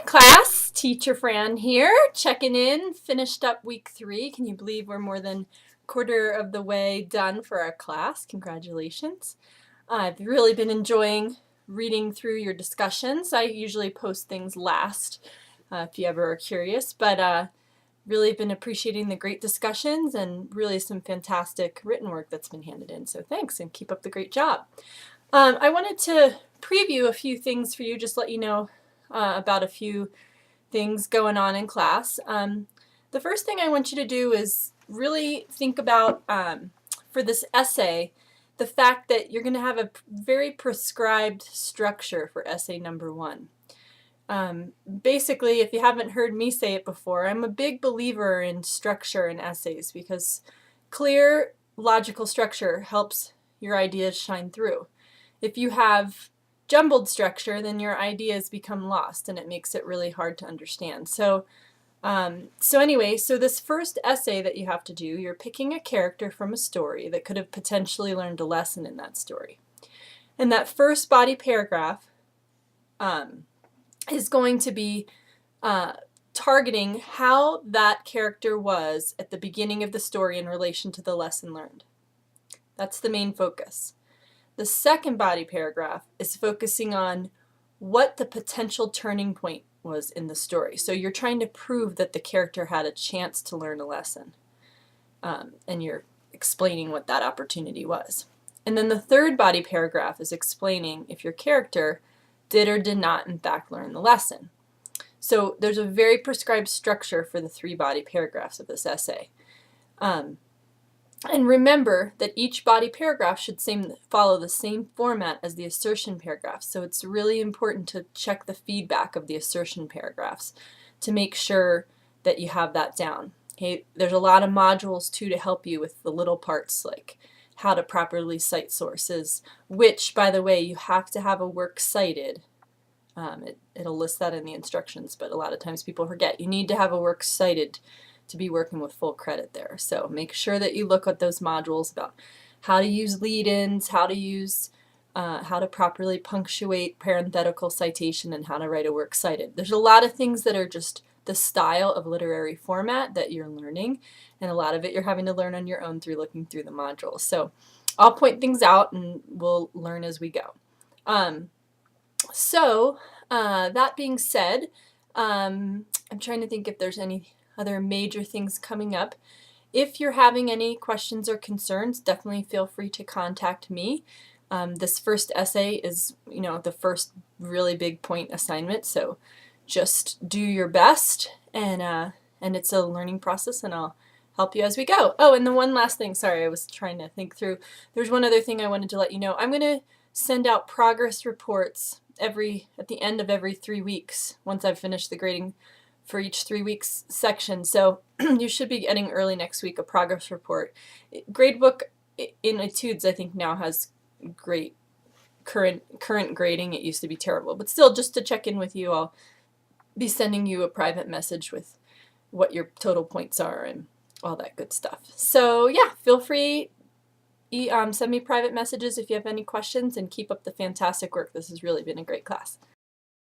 Class, Teacher Fran here, checking in, finished up week 3. Can you believe we're more than a quarter of the way done for our class? Congratulations. I've really been enjoying reading through your discussions. I usually post things last if you ever are curious, but really been appreciating the great discussions and really some fantastic written work that's been handed in. So thanks and keep up the great job. I wanted to preview a few things for you, just let you know about a few things going on in class. The first thing I want you to do is really think about, for this essay, the fact that you're going to have a very prescribed structure for essay number 1. Basically, if you haven't heard me say it before, I'm a big believer in structure in essays because clear, logical structure helps your ideas shine through. If you have jumbled structure, then your ideas become lost and it makes it really hard to understand. So this first essay that you have to do, you're picking a character from a story that could have potentially learned a lesson in that story. And that first body paragraph is going to be targeting how that character was at the beginning of the story in relation to the lesson learned. That's the main focus. The second body paragraph is focusing on what the potential turning point was in the story. So you're trying to prove that the character had a chance to learn a lesson, and you're explaining what that opportunity was. And then the third body paragraph is explaining if your character did or did not in fact learn the lesson. So there's a very prescribed structure for the 3 body paragraphs of this essay. And remember that each body paragraph should follow the same format as the assertion paragraphs. So it's really important to check the feedback of the assertion paragraphs to make sure that you have that down. Okay, there's a lot of modules too to help you with the little parts like how to properly cite sources, which, by the way, you have to have a work cited. It'll list that in the instructions, but a lot of times people forget. You need to have a work cited to be working with full credit there. So make sure that you look at those modules about how to use lead-ins, how to properly punctuate parenthetical citation, and how to write a works cited. There's a lot of things that are just the style of literary format that you're learning, and a lot of it you're having to learn on your own through looking through the modules. So I'll point things out and we'll learn as we go. That being said, I'm trying to think if there's any other major things coming up. If you're having any questions or concerns, definitely feel free to contact me. This first essay is, the first really big point assignment, so just do your best, and it's a learning process, and I'll help you as we go. Oh, and the one last thing, sorry, I was trying to think through. There's one other thing I wanted to let you know. I'm going to send out progress reports at the end of every 3 weeks once I've finished the grading for each 3 weeks section. So you should be getting early next week a progress report. Gradebook in Etudes, I think, now has great current grading. It used to be terrible, but still, just to check in with you, I'll be sending you a private message with what your total points are and all that good stuff. So yeah, feel free, send me private messages if you have any questions, and keep up the fantastic work. This has really been a great class.